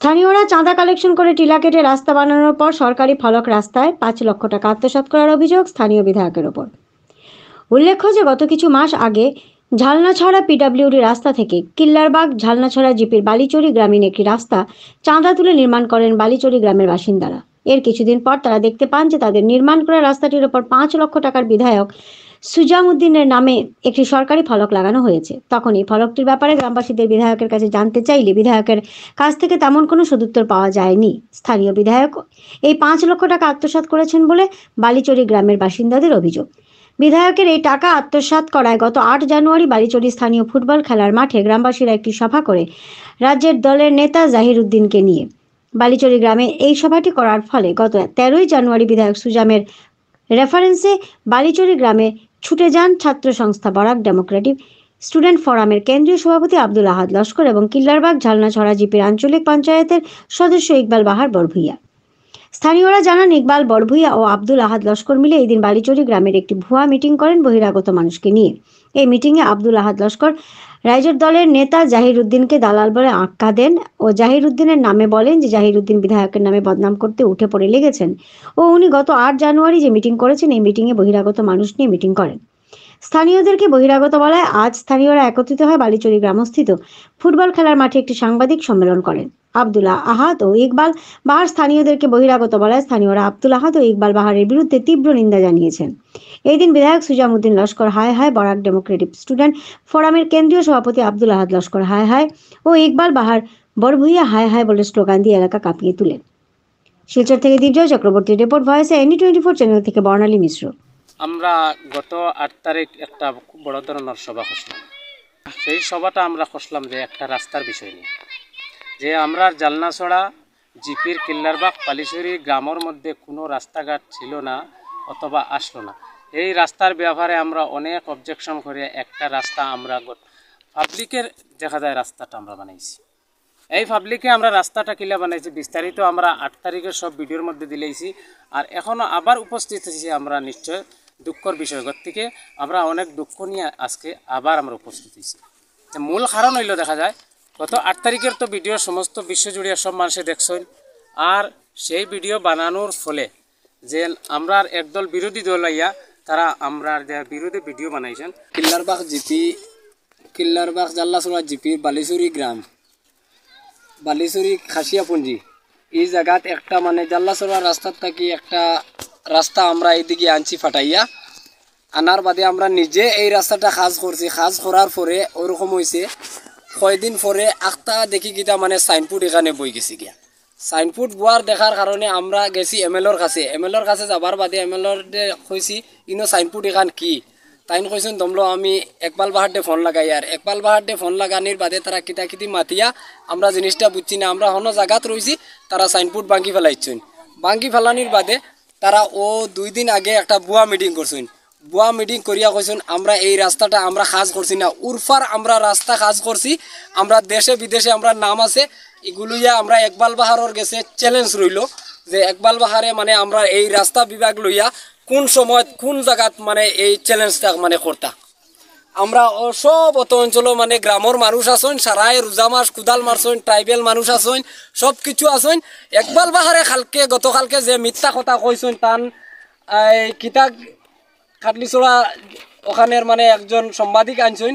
স্থানীয়রা চাঁদা কালেকশন করে টিলা কেটে রাস্তা বানানোর পর সরকারি ফলক রাস্তায় ৫ লক্ষ টাকা আত্মসাৎ করার অভিযোগ স্থানীয় বিধায়কের ওপর। উল্লেখ্য যে গত কিছু মাস আগে ঝালনাছড়া পিডব্লিউডি রাস্তা থেকে কিল্লারবাগ ঝালনাছড়া জিপির বালিচড়ি গ্রামীণ একটি রাস্তা চাঁদা তুলে নির্মাণ করেন বালিচড়ি গ্রামের বাসিন্দারা। এর কিছুদিন পর তারা দেখতে পান যে তাদের নির্মাণ করা রাস্তাটির ওপর ৫ লক্ষ টাকার বিধায়ক সুজামউদ্দিনের নামে একটি সরকারি ফলক লাগানো হয়েছে। তখন এই ফলকটির ব্যাপারে গ্রামবাসীদের বিধায়কের কাছে জানতে চাইলে বিধায়কের কাছ থেকে তেমন কোনো সদুত্তর পাওয়া যায়নি। স্থানীয় বিধায়ক এই ৫ লক্ষ টাকা আত্মসাৎ করেছেন বলে বালিচড়ি গ্রামের বাসিন্দাদের অভিযোগ। বিধায়কের এই টাকা আত্মসাৎ করায় গত ৮ জানুয়ারি বালিচড়ি স্থানীয় ফুটবল খেলার মাঠে গ্রামবাসীরা একটি সভা করে রাজ্যের দলের নেতা জাহির উদ্দিনকে নিয়ে। বালিচড়ি গ্রামে এই সভাটি করার ফলে গত ১৩ জানুয়ারি বিধায়ক সুজামের রেফারেন্সে বালিচড়ি গ্রামে ছুটে যান ছাত্র সংস্থা বরাক ডেমোক্রেটিক স্টুডেন্ট ফোরামের কেন্দ্রীয় সভাপতি আব্দুল আহাদ লস্কর এবং কিল্লারবাগ ঝালনাছড়া জিপির আঞ্চলিক পঞ্চায়েতের সদস্য ইকবাল বাহার বড়ভূইয়া। স্থানীয়রা জানান ইকবাল বড়ভূইয়া ও আব্দুল আহাদ লস্কর মিলে এই দিন বালিচড়ি গ্রামের একটি ভুয়া মিটিং করেন বহিরাগত মানুষকে নিয়ে। এই মিটিংয়ে আব্দুল আহাদ লস্কর রাইজের দলের নেতা জাহির উদ্দিনকে দালাল বলে আখ্যা দেন ও জাহির উদ্দিনের নামে বলেন যে জাহির উদ্দিন বিধায়কের নামে বদনাম করতে উঠে পড়ে লেগেছেন ও উনি গত ৮ জানুয়ারি যে মিটিং করেছেন এই মিটিংয়ে বহিরাগত মানুষ নিয়ে মিটিং করেন। স্থানীয়দেরকে বহিরাগত বলায় আজ স্থানীয়রা একত্রিত হয় বালিচড়ি গ্রামস্থিত ফুটবল খেলার মাঠে একটি সাংবাদিক সম্মেলন করেন। আব্দুল আহাদ ও ইকবাল বাহার স্থানীয়দেরকে বহিরাগত বলায় স্থানীয়রা আব্দুল আহাদ ও ইকবাল বাহারের বিরুদ্ধে তীব্র নিন্দা জানিয়েছেন। এই দিন বিধায়ক সুজামউদ্দিন লস্কর হায় হায়, বরাক ডেমোক্রেটিক স্টুডেন্ট ফোরামের কেন্দ্রীয় সভাপতি আব্দুল আহাদ লস্কর হায় হায় ও ইকবাল বাহার বড়ভূইয়া হায় হায় বলে স্লোগান দিয়ে এলাকা কাঁপিয়ে তুলেন। শিলচর থেকে দীপজয় চক্রবর্তী রিপোর্ট, ভয়েসে ND24 চ্যানেল থেকে বর্ণালী মিশ্র। আমরা গত ৮ তারিখ একটা খুব বড় ধরনের সভা করলাম। সেই সভাটা আমরা করলাম যে একটা রাস্তার বিষয় নিয়ে, যে আমরা ঝালনাছড়া জিপির কিল্লারবাগ বালিচড়ি গ্রামের মধ্যে কোনো রাস্তাঘাট ছিল না অথবা আসলো না। এই রাস্তার ব্যাপারে আমরা অনেক অবজেকশন করে একটা রাস্তা আমরা পাবলিকের দেখা যায় রাস্তাটা আমরা বানাইছি। এই পাবলিকে আমরা রাস্তাটা কিলা বানাইছি বিস্তারিত আমরা ৮ তারিখের সব ভিডিওর মধ্যে দিলেইছি। আর এখনও আবার উপস্থিত হয়েছি আমরা নিশ্চয় দুঃখর বিষয় থেকে আমরা অনেক দুঃখ নিয়ে আজকে আবার আমরা উপস্থিত হয়েছি। মূল কারণ হইল দেখা যায় গত ৮ তারিখের তো ভিডিও সমস্ত বিশ্বজুড়িয়া সব মানুষে দেখছেন। আর সেই ভিডিও বানানোর ফলে যে আমরা একদল বিরোধী দল আইয়া তারা আমরা বিরোধী ভিডিও বানাইছেন। কিল্লারবাগ জিপি, কিল্লারবাগ ঝালনাছড়া জিপির বালিচড়ি গ্রাম, বালিচড়ি খাসিয়াপুঞ্জি এই জায়গাত একটা মানে ঝালনাছড়া রাস্তার থাকি একটা রাস্তা আমরা এইদিকে আনছি ফাটাইয়া আনার বাদে আমরা নিজে এই রাস্তাটা কাজ করছি। কাজ করার পরে ওরকম হয়েছে কয়দিন পরে আখটা দেখি কিতা মানে সাইনবোর্ড এখানে বই গেছি গিয়া। সাইনবোর্ড বোয়ার দেখার কারণে আমরা গেছি MLOর কাছে। MLOর কাছে যাবার বাদে MLOর কইছি ইনো সাইনবোর্ড এখান কি তাইন কইছেন দমলো আমি একবাল বাহারডে ফোন লাগাই। আর একবাল বাহারডে ফোন লাগানির বাদে তারা কিতা কিতি মাতিয়া আমরা জিনিসটা বুঝছি না। আমরা হনো জায়গাত রয়েছি, তারা সাইনবোর্ড ভাঙ্গি ফেলাইছেন। ভাঙ্গি ফেলানির বাদে তারা 2 দিন আগে একটা বুয়া মিটিং করছেন। বুয়া মিটিং করিয়া কইছেন আমরা এই রাস্তাটা আমরা কাজ করছি না, উরফার আমরা রাস্তা কাজ করছি। আমরা দেশে বিদেশে আমরা নাম আছে এগুলোইয়া আমরা একবাল বাহারর গেছে চ্যালেঞ্জ রইল যে একবাল বাহারে মানে আমরা এই রাস্তা বিভাগ লইয়া কোন সময় কোন জায়গাত মানে এই চ্যালেঞ্জটা মানে করতা। আমরা সব অত অঞ্চল মানে গ্রামের মানুষ আসেন, সারাই রোজা মাস কুদাল মারছেন, ট্রাইবেল মানুষ আসেন, সব কিছু আসেন। একবাল বাহারে গতকালকে যে মিথ্যা কথা কইছেন তান কিতা খাটলিছড়া ওখানের মানে একজন সাংবাদিক আনছেন